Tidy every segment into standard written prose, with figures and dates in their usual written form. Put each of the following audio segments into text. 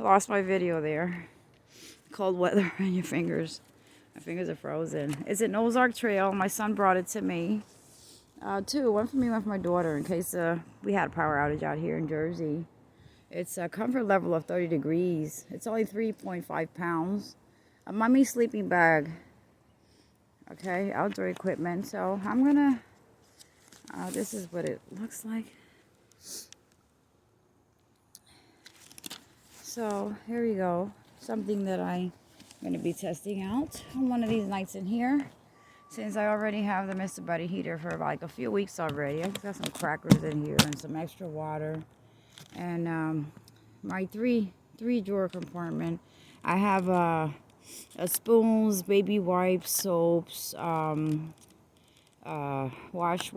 lost my video there. Cold weather on your fingers. My fingers are frozen. It's an Ozark Trail. My son brought it to me. Two. One for me, one for my daughter in case we had a power outage out here in Jersey. It's a comfort level of 30 degrees. It's only 3.5 pounds. A mummy sleeping bag. Okay, outdoor equipment. So I'm gonna, this is what it looks like. So here we go. Something that I'm gonna be testing out on one of these nights in here. Since I already have the Mr. Buddy heater for like a few weeks already. I've got some crackers in here and some extra water. And my three drawer compartment. I have spoons, baby wipes, soaps, wash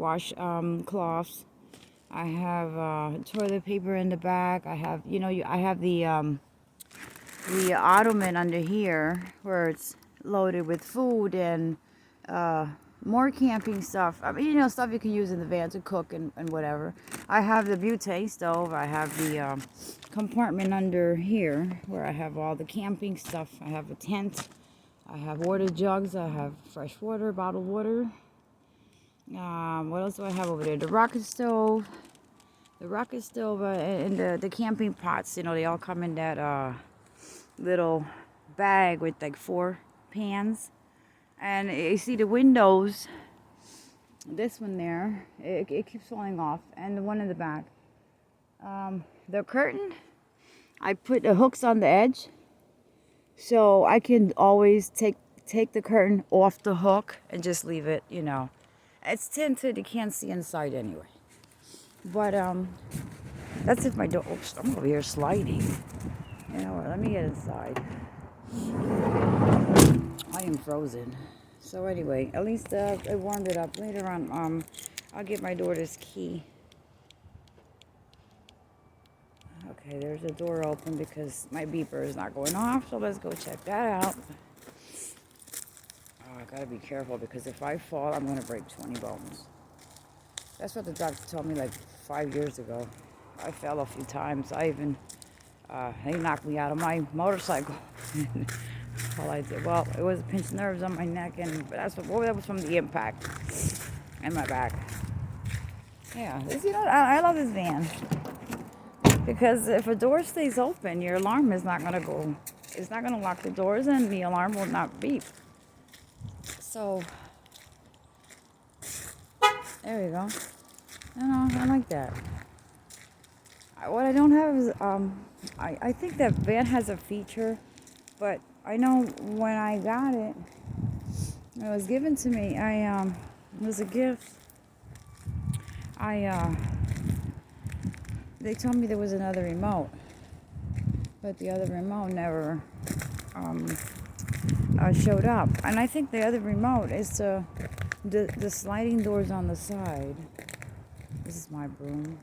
cloths. I have toilet paper in the back. I have, I have the ottoman under here where it's loaded with food and more camping stuff. I mean, stuff you can use in the van to cook and whatever. I have the butane stove. I have the compartment under here where I have all the camping stuff. I have a tent. I have water jugs. I have fresh water, bottled water. What else do I have over there? The rocket stove. The rocket stove and the camping pots. They all come in that little bag with like 4 pans. And you see the windows, this one there, it keeps falling off, and the one in the back. The curtain, I put the hooks on the edge, so I can always take the curtain off the hook and just leave it, It's tinted, you can't see inside anyway. But, that's if my door, oops, I'm over here sliding. You know what, let me get inside. I am frozen. So anyway, at least I warmed it up. Later on, I'll get my daughter's key. Okay, there's a door open because my beeper is not going off. So let's go check that out. Oh, I gotta be careful because if I fall, I'm gonna break 20 bones. That's what the doctor told me like 5 years ago. I fell a few times. I even, they knocked me out of my motorcycle. All I did, well, it was pinched nerves on my neck, and that was from the impact and my back. Yeah, I love this van because if a door stays open, your alarm is not gonna go. It's not gonna lock the doors, and the alarm will not beep. So there you go. I like that. What I don't have is I think that van has a feature, but I know when I got it, it was given to me. It was a gift. They told me there was another remote, but the other remote never showed up. And I think the other remote is the sliding doors on the side. This is my broom.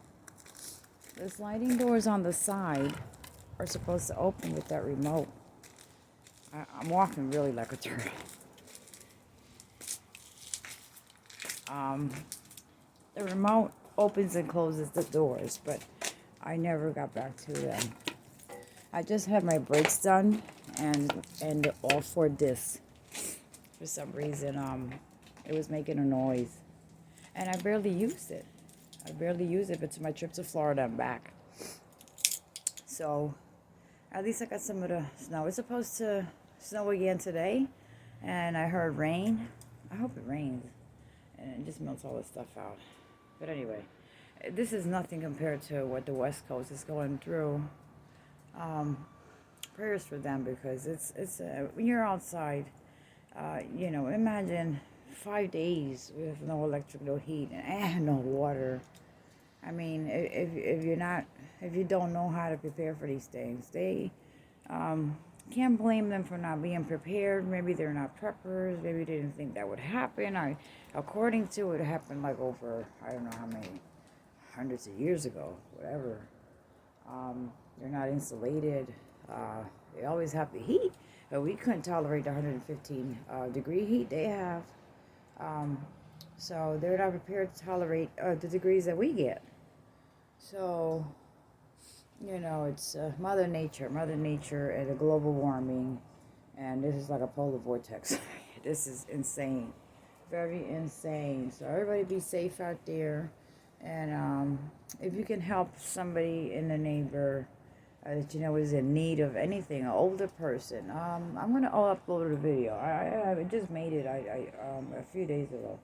The sliding doors on the side are supposed to open with that remote. I'm walking really like a turtle. The remote opens and closes the doors, but I never got back to them. I just had my brakes done and all 4 discs. For some reason, it was making a noise, and I barely used it. But to my trip to Florida and back. So at least I got some of the snow. It's supposed to snow again today, and I heard rain. I hope it rains and it just melts all this stuff out. But anyway, this is nothing compared to what the West Coast is going through. Prayers for them, because it's when you're outside, imagine 5 days with no electric, no heat, and no water. I mean, if you don't know how to prepare for these things, they can't blame them for not being prepared. Maybe they're not preppers. Maybe they didn't think that would happen. According to it, happened like over, I don't know how many hundreds of years ago, whatever. They're not insulated. They always have the heat, but we couldn't tolerate the 115 degree heat they have. So they're not prepared to tolerate the degrees that we get. So you know, it's Mother Nature, and the global warming, and this is like a polar vortex. This is insane, very insane. So everybody be safe out there, and if you can help somebody in the neighbor that you know is in need of anything, an older person. I'm gonna upload a video. I just made it. A few days ago.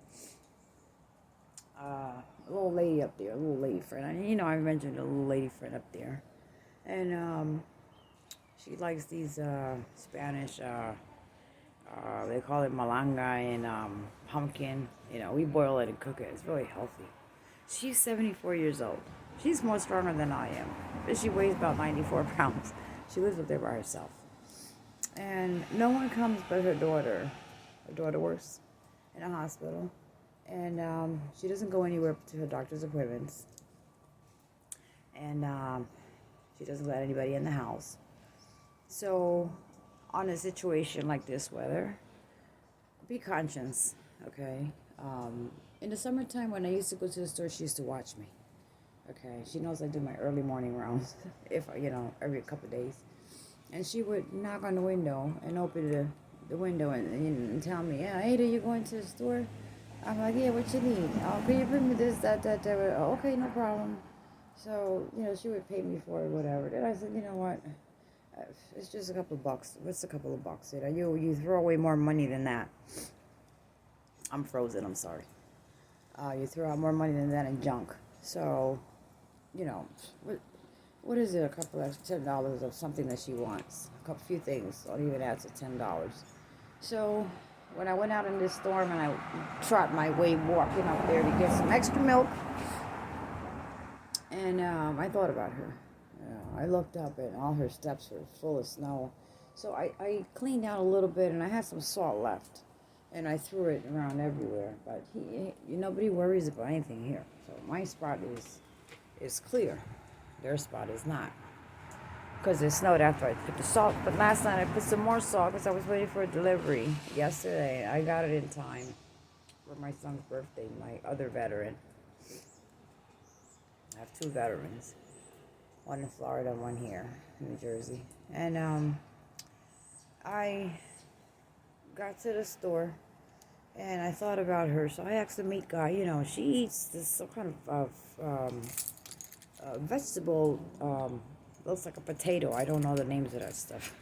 A little lady up there, a little lady friend. You know, I mentioned a little lady friend up there, and she likes these Spanish. They call it malanga and pumpkin. You know, we boil it and cook it. It's really healthy. She's 74 years old. She's more stronger than I am. But she weighs about 94 pounds. She lives up there by herself. And no one comes but her daughter. Her daughter works in a hospital. And she doesn't go anywhere to her doctor's appointments. And she doesn't let anybody in the house. So, on a situation like this weather, be conscious, okay? In the summertime, when I used to go to the store, she used to watch me. Okay, she knows I do my early morning rounds, if you know, every couple of days, and she would knock on the window and open the window and tell me, "Yeah, Ada, you going to the store?" I'm like, "Yeah, what you need? Oh, can you bring me this, that, that, that?" Oh, okay, no problem. So you know, she would pay me for it, whatever. Then I said, "You know what? It's just a couple of bucks. What's a couple of bucks? You throw away more money than that." I'm frozen. I'm sorry. You throw out more money than that in junk. So, you know, what is it? A couple of $10 of something that she wants. A few things. I'll even add to $10. So, when I went out in this storm and I trot my way walking up there to get some extra milk, and I thought about her. I looked up and all her steps were full of snow. So I cleaned out a little bit and I had some salt left. And I threw it around everywhere. But nobody worries about anything here. So my spot is clear. Their spot is not. Because it snowed after I put the salt. But last night I put some more salt because I was waiting for a delivery. Yesterday I got it in time for my son's birthday, my other veteran. I have two veterans. One in Florida and one here in New Jersey. And I got to the store and I thought about her. So I asked the meat guy, you know, she eats this some kind of vegetable, looks like a potato. I don't know the names of that stuff.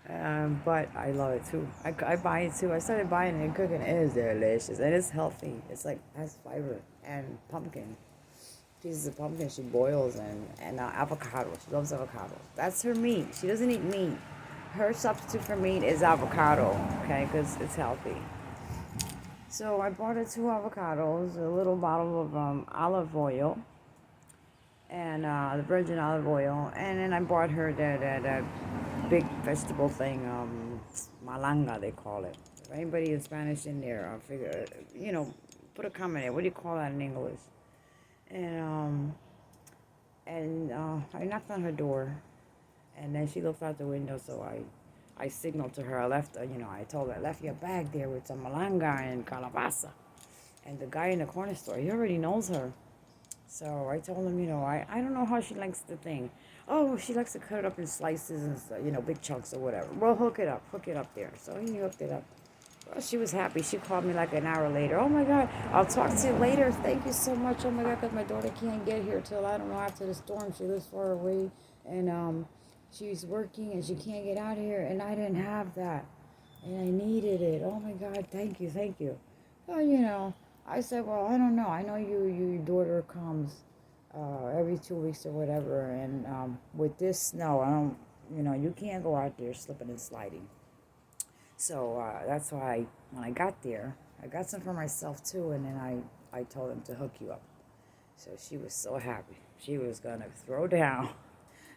But I love it too. I buy it too. I started buying it and cooking it. It is delicious and it's healthy. It's like has fiber and pumpkin. Pieces of pumpkin she boils and avocado. She loves avocado. That's her meat. She doesn't eat meat. Her substitute for meat is avocado, okay, because it's healthy. So I bought her 2 avocados, a little bottle of olive oil, and the virgin olive oil, and then I bought her that big vegetable thing, malanga they call it. If anybody in Spanish in there, I figure, you know, put a comment in. What do you call that in English? And I knocked on her door, and then she looked out the window, so I signaled to her. I told her I left you a bag there with some malanga and calabaza. And the guy in the corner store, he already knows her. So I told him, I don't know how she likes the thing. Oh, she likes to cut it up in slices and, big chunks or whatever. Well, hook it up there. So he hooked it up. Well, she was happy. She called me like an hour later. Oh, my God, I'll talk to you later. Thank you so much. Oh, my God, because my daughter can't get here till, I don't know, after the storm. She lives far away, and she's working, and she can't get out here, and I didn't have that, and I needed it. Oh, my God, thank you. Well, I said, well, I don't know. I know your daughter comes every 2 weeks or whatever, and with this snow, you can't go out there slipping and sliding. So that's why when I got there, I got some for myself too, and then I told them to hook you up. So she was so happy. She was going to throw down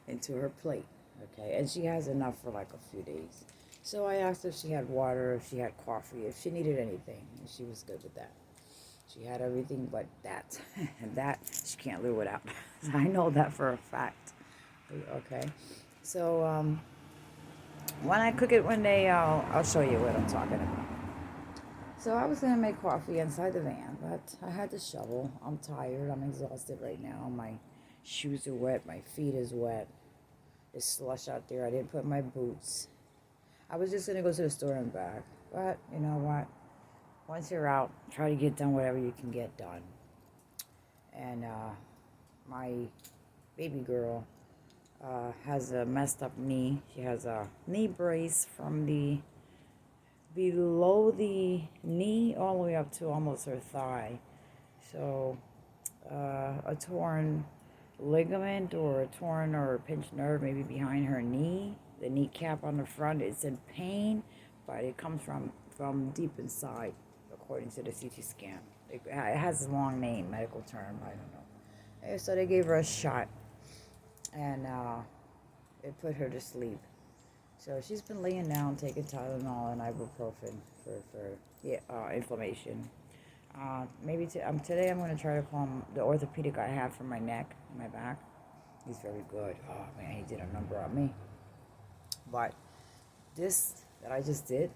into her plate, okay? And she has enough for like a few days. So I asked her if she had water, if she had coffee, if she needed anything, and she was good with that. She had everything but that, and that she can't live without. I know that for a fact, okay? So, when I cook it one day, I'll show you what I'm talking about. So I was going to make coffee inside the van, but I had to shovel. I'm tired. I'm exhausted right now. shoes are wet, my feet is wet. It's slush out there. I didn't put my boots. I was just gonna go to the store and back, but you know what? Once you're out, try to get done whatever you can get done. And my baby girl has a messed up knee. She has a knee brace from the below the knee all the way up to almost her thigh. So a torn ligament or a torn or a pinched nerve maybe behind her knee. The kneecap on the front is in pain, but it comes from deep inside, according to the CT scan. It has a long name, medical term, I don't know. And so they gave her a shot, and it put her to sleep. So she's been laying down, taking Tylenol and ibuprofen for inflammation. Maybe today I'm going to try to call the orthopedic I have for my neck and my back. He's very good. Oh man, he did a number on me. But this that I just did,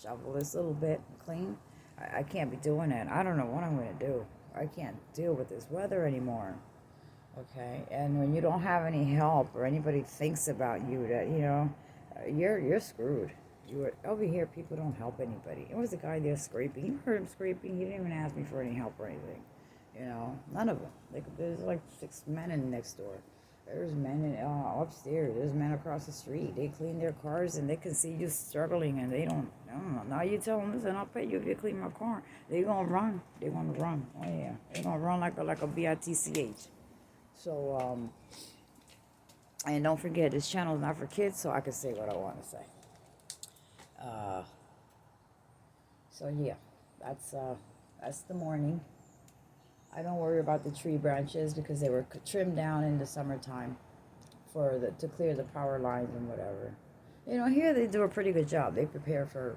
shovel this a little bit, clean, I can't be doing it. I don't know what I'm going to do. I can't deal with this weather anymore. Okay, and when you don't have any help or anybody thinks about you, that you're screwed. Over here, people don't help anybody. It was a guy there scraping. You heard him scraping. He didn't even ask me for any help or anything. None of them. There's like 6 men in next door. There's men upstairs. There's men across the street. They clean their cars and they can see you struggling and they don't. No. Now you tell them, listen, I'll pay you if you clean my car. They gonna run. They wanna run. Oh yeah, they gonna run like a bitch. So and don't forget, this channel is not for kids, so I can say what I want to say. So yeah, that's the morning. I don't worry about the tree branches because they were trimmed down in the summertime to clear the power lines and whatever. Here they do a pretty good job. They prepare for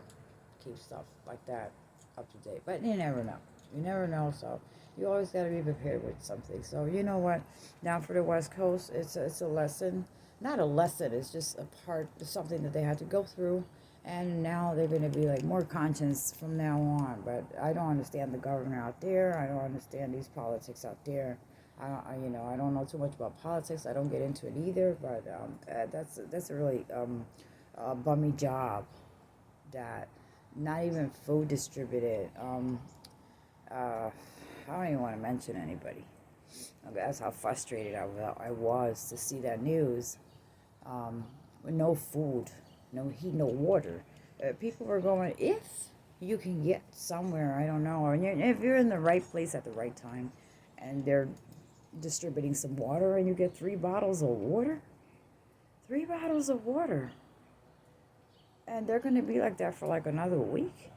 keep stuff like that up to date. But you never know. You never know, so you always got to be prepared with something. So you know what? Down for the West Coast, it's a lesson. Not a lesson. It's just a part of something that they had to go through. And now they're going to be like more conscious from now on. But I don't understand the government out there. I don't understand these politics out there. I don't know too much about politics. I don't get into it either. But that's a really bummy job that not even food distributed. I don't even want to mention anybody. That's how frustrated I was to see that news. With no food, no heat, no water. People were going, if you can get somewhere, I don't know, and if you're in the right place at the right time, and they're distributing some water, and you get 3 bottles of water, 3 bottles of water, and they're going to be like that for like another week.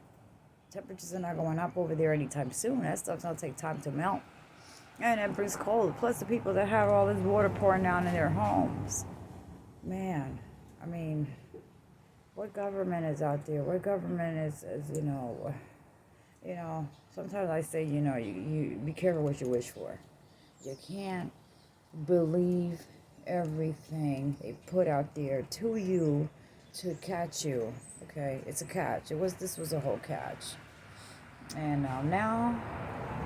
Temperatures are not going up over there anytime soon. That stuff's going to take time to melt. And it brings cold. Plus the people that have all this water pouring down in their homes. Man, I mean, what government is out there? What government is sometimes I say, you be careful what you wish for. You can't believe everything they put out there to you to catch you. Okay, it's a catch. This was a whole catch. And now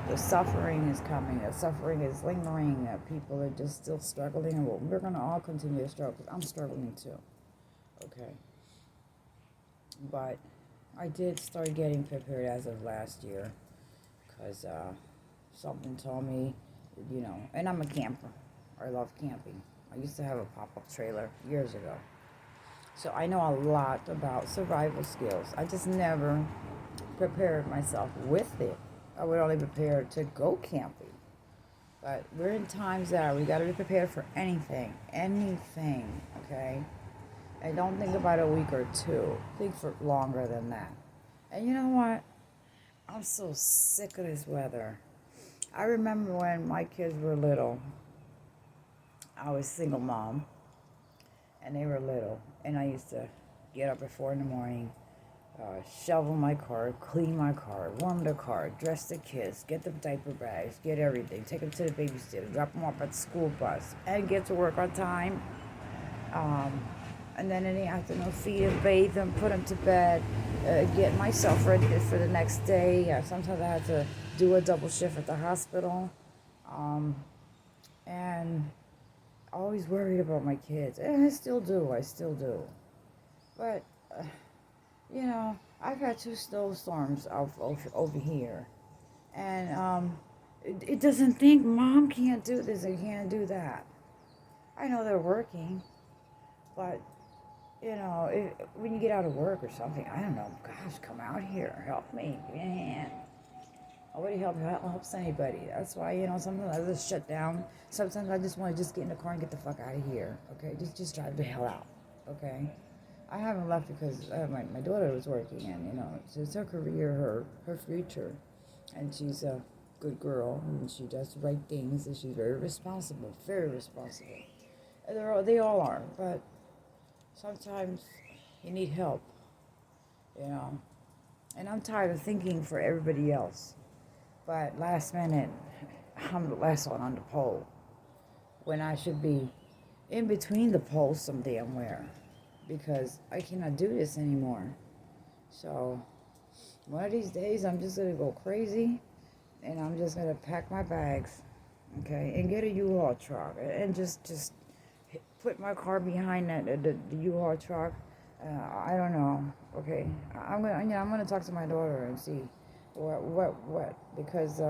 the suffering is coming. The suffering is lingering. People are just still struggling. And we're going to all continue to struggle. I'm struggling too. Okay. But I did start getting prepared as of last year. Because something told me, and I'm a camper. I love camping. I used to have a pop-up trailer years ago. So I know a lot about survival skills. I just never prepared myself with it. I would only prepare to go camping. But we're in times that we got to be prepared for anything, okay? And don't think about a week or two. Think for longer than that. And you know what? I'm so sick of this weather. I remember when my kids were little. I was a single mom. And they were little. And I used to get up at 4 in the morning, shovel my car, clean my car, warm the car, dress the kids, get the diaper bags, get everything, take them to the babysitter, drop them off at the school bus, and get to work on time. And then in the afternoon, feed them, bathe them, put them to bed, get myself ready for the next day. Sometimes I had to do a double shift at the hospital. and always worried about my kids. And I still do. But, you know, I've had 2 snowstorms over here. And it doesn't think mom can't do this and can't do that. I know they're working, but, you know, when you get out of work or something, I don't know, gosh, come out here, help me, give me a hand. Nobody helps anybody. That's why, you know, sometimes I just shut down. Sometimes I just want to just get in the car and get the fuck out of here. Okay, just drive the hell out. Okay, I haven't left because my daughter was working, and you know, it's her career, her future, and she's a good girl, and she does the right things, and she's very responsible, very responsible. And they all are, but sometimes you need help, you know. And I'm tired of thinking for everybody else. But last minute, I'm the last one on the pole. When I should be in between the poles some damn where. Because I cannot do this anymore. So, one of these days I'm just going to go crazy. And I'm just going to pack my bags. Okay? And get a U-Haul truck. And just put my car behind the U-Haul truck. I don't know. Okay? I'm gonna talk to my daughter and see. What? Because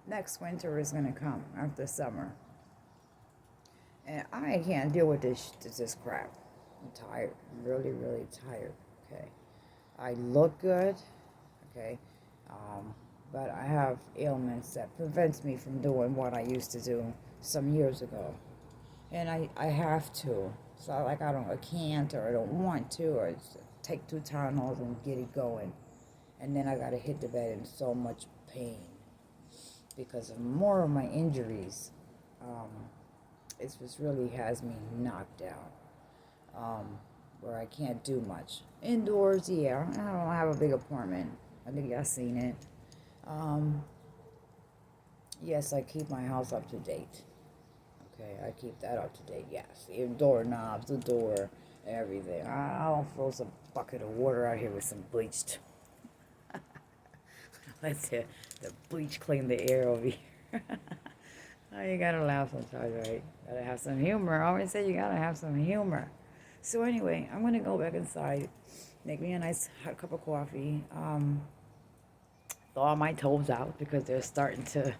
next winter is gonna come after summer, and I can't deal with this crap. I'm tired. I'm really, really tired. Okay, I look good. Okay, but I have ailments that prevents me from doing what I used to do some years ago, and I have to. It's not like I can't or I don't want to or take 2 Tylenols and get it going. And then I got to hit the bed in so much pain because of more of my injuries. It just really has me knocked out, where I can't do much. Indoors, yeah, I don't have a big apartment. I think y'all seen it. Yes, I keep my house up to date. Okay, I keep that up to date, yes. The doorknobs, the door, everything. I'll throw some bucket of water out here with some bleach. Let's the bleach clean the air over here. Oh, you gotta laugh sometimes, right? Gotta have some humor. I always say you gotta have some humor. So anyway, I'm gonna go back inside, make me a nice hot cup of coffee, thaw all my toes out because they're starting to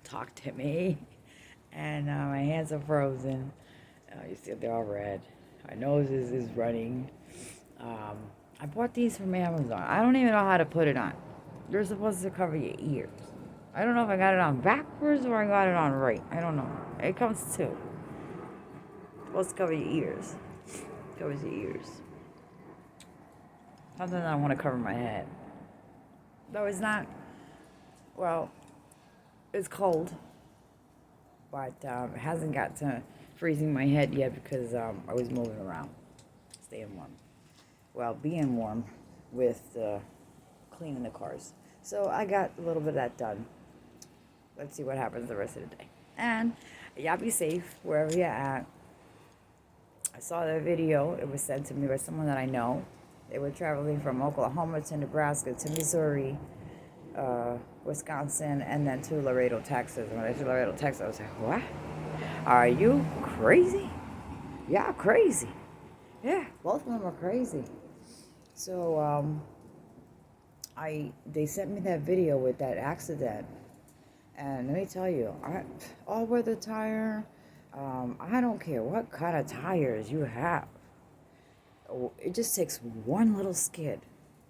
talk to me. And my hands are frozen. You see they're all red. My nose is running. I bought these from Amazon. I don't even know how to put it on. They're supposed to cover your ears. I don't know if I got it on backwards or I got it on right. I don't know. It comes too. It's supposed to cover your ears. Covers your ears. Sometimes I want to cover my head. Though it's not, well, it's cold. But it hasn't got to freezing my head yet because I was moving around. Staying warm. Well, being warm with cleaning the cars. So I got a little bit of that done. Let's see what happens the rest of the day. And y'all be safe wherever you're at. I saw the video. It was sent to me by someone that I know. They were traveling from Oklahoma to Nebraska to Missouri, Wisconsin, and then to Laredo, Texas. And when I said Laredo, Texas, I was like, what? Are you crazy? Yeah, crazy. Yeah, both of them are crazy. So, they sent me that video with that accident. And let me tell you, all-weather tire, I don't care what kind of tires you have. It just takes one little skid.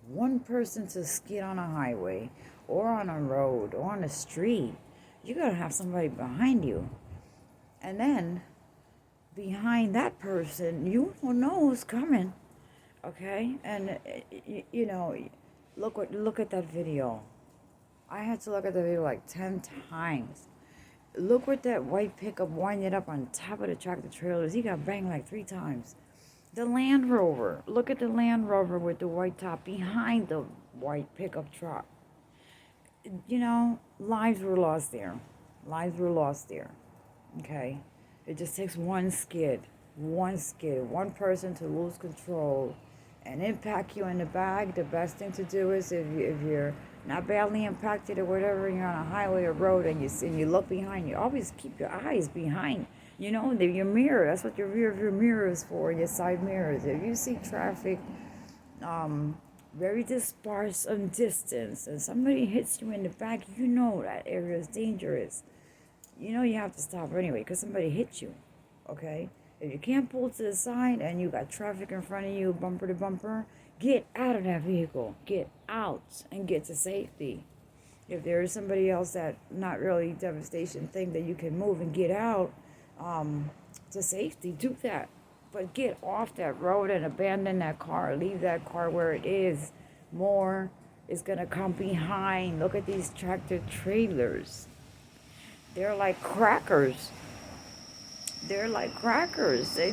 One person to skid on a highway or on a road or on a street. You're going to have somebody behind you. And then, behind that person, you don't know who's coming. Okay? And, you know, look at that video. I had to look at the video like 10 times. Look what that white pickup winded up on top of the tractor trailers. He got banged like 3 times. The Land Rover. Look at the Land Rover with the white top behind the white pickup truck. You know, lives were lost there. Lives were lost there. Okay? It just takes one skid. One person to lose control and impact you in the back. The best thing to do is if you're not badly impacted or whatever, and you're on a highway or road, and you look behind you, always keep your eyes behind. Your mirror. That's what your rear view mirror is for. Your side mirrors. If you see traffic, very dispersed on distance, and somebody hits you in the back, that area is dangerous. You have to stop anyway because somebody hit you. Okay. If you can't pull to the side and you got traffic in front of you, bumper to bumper, get out of that vehicle. Get out and get to safety. If there is somebody else that not really devastation thing that you can move and get out to safety, do that. But get off that road and abandon that car. Leave that car where it is. More is going to come behind. Look at these tractor trailers. They're like crackers. They're like crackers. They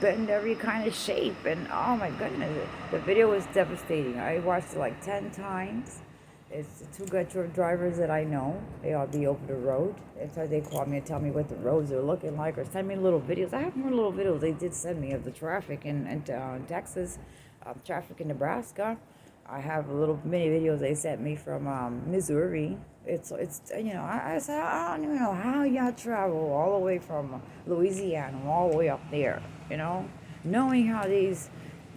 bend every kind of shape, and oh my goodness, the video was devastating. I watched it like 10 times. It's the 2 good drivers that I know. They all be over the road. Sometimes they call me and tell me what the roads are looking like, or send me little videos. I have more little videos they did send me of the traffic in Texas, traffic in Nebraska. I have little mini videos they sent me from Missouri. It's I said, I don't even know how y'all travel all the way from Louisiana all the way up there, knowing how they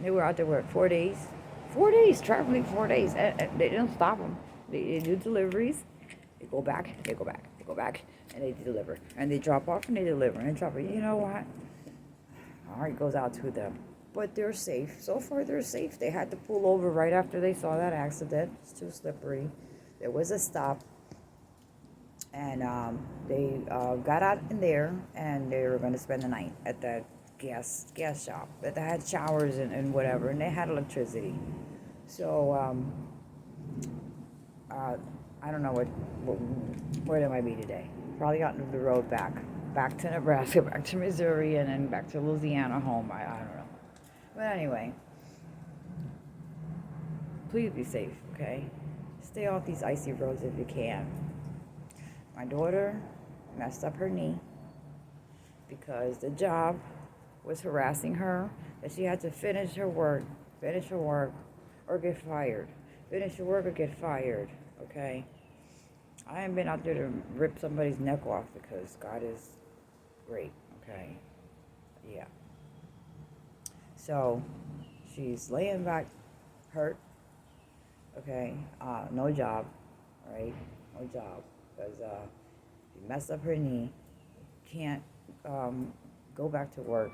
were out there, 4 days? 4 days, traveling 4 days, and they don't stop them. They do deliveries, they go back, and they deliver, and they drop off and they deliver, and drop it. You know what? Our heart goes out to them. But they're safe. So far, they're safe. They had to pull over right after they saw that accident. It's too slippery. There was a stop. And they got out in there, and they were going to spend the night at that gas shop. But they had showers and whatever, and they had electricity. So, I don't know where they might be today. Probably out on the road back to Nebraska, back to Missouri, and then back to Louisiana home. I don't know. But anyway, please be safe, okay? Stay off these icy roads if you can. My daughter messed up her knee because the job was harassing her, that she had to finish her work, or get fired. Finish your work or get fired, okay? I haven't been out there to rip somebody's neck off because God is great, okay? Yeah. So, she's laying back, hurt, okay, no job, right, no job, because she messed up her knee, can't go back to work,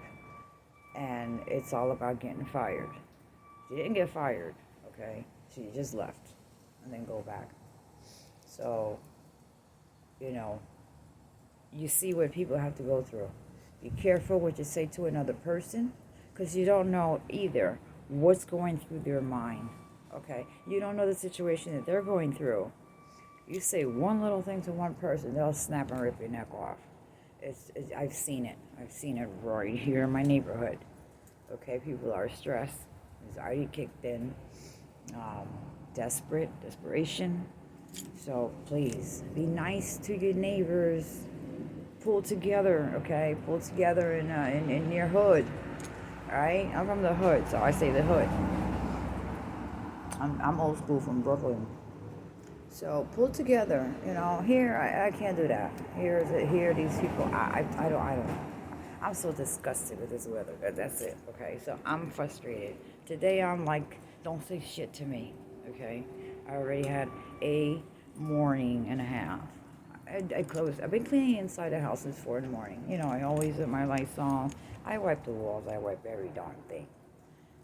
and it's all about getting fired. She didn't get fired, okay, she just left, and then go back. So, you see what people have to go through. Be careful what you say to another person, because you don't know either what's going through their mind, okay? You don't know the situation that they're going through. You say one little thing to one person, they'll snap and rip your neck off. I've seen it. I've seen it right here in my neighborhood, okay? People are stressed. Anxiety kicked in. Desperation. So please, be nice to your neighbors. Pull together, okay? Pull together in your hood. Alright, I'm from the hood, so I say the hood. I'm old school from Brooklyn. So pull together, Here I can't do that. Here these people. I don't. I'm so disgusted with this weather. That's it. Okay, so I'm frustrated. Today I'm like, don't say shit to me. Okay, I already had a morning and a half. I've been cleaning inside the house since 4 in the morning. I always have my lights on. I wipe the walls. I wipe every darn thing.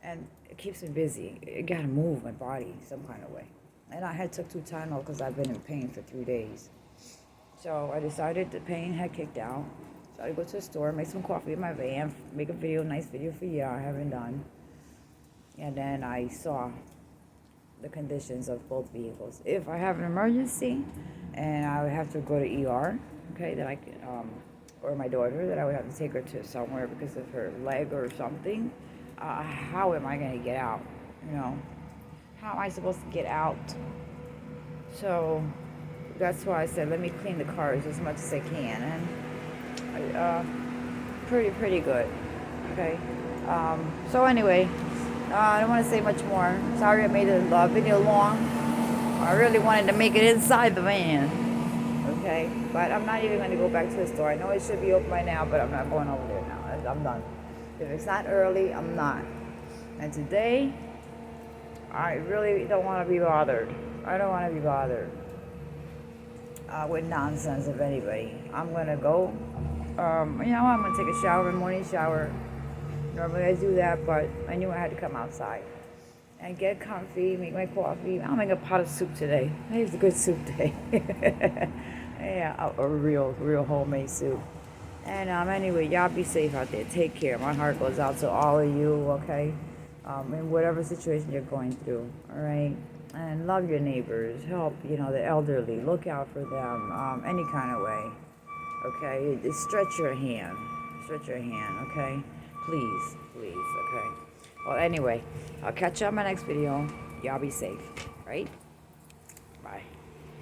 And it keeps me busy. I gotta move my body some kind of way. And I had took 2 Tylenol because I've been in pain for 3 days. So I decided the pain had kicked out. So I go to the store, make some coffee in my van, make a nice video for you I haven't done. And then I saw the conditions of both vehicles. If I have an emergency and I would have to go to ER, okay, that I could, or my daughter, that I would have to take her to somewhere because of her leg or something, how am I going to get out? How am I supposed to get out? So that's why I said, let me clean the cars as much as I can. And pretty good, okay? So anyway, I don't want to say much more. Sorry I made the video long. I really wanted to make it inside the van. Okay, but I'm not even going to go back to the store. I know it should be open by now, but I'm not going over there now. I'm done. If it's not early, I'm not. And today, I really don't want to be bothered. I don't want to be bothered with nonsense of anybody. I'm going to go. I'm going to take a shower, a morning shower. Normally I do that, but I knew I had to come outside and get comfy, make my coffee. I'll make a pot of soup today. It's a good soup day. Yeah, a real homemade soup. And anyway, y'all be safe out there. Take care. My heart goes out to all of you, okay? In whatever situation you're going through, all right? And love your neighbors. Help, the elderly. Look out for them any kind of way, okay? Just stretch your hand. Stretch your hand, okay? Please, okay? Well, anyway, I'll catch you on my next video. Y'all be safe, right?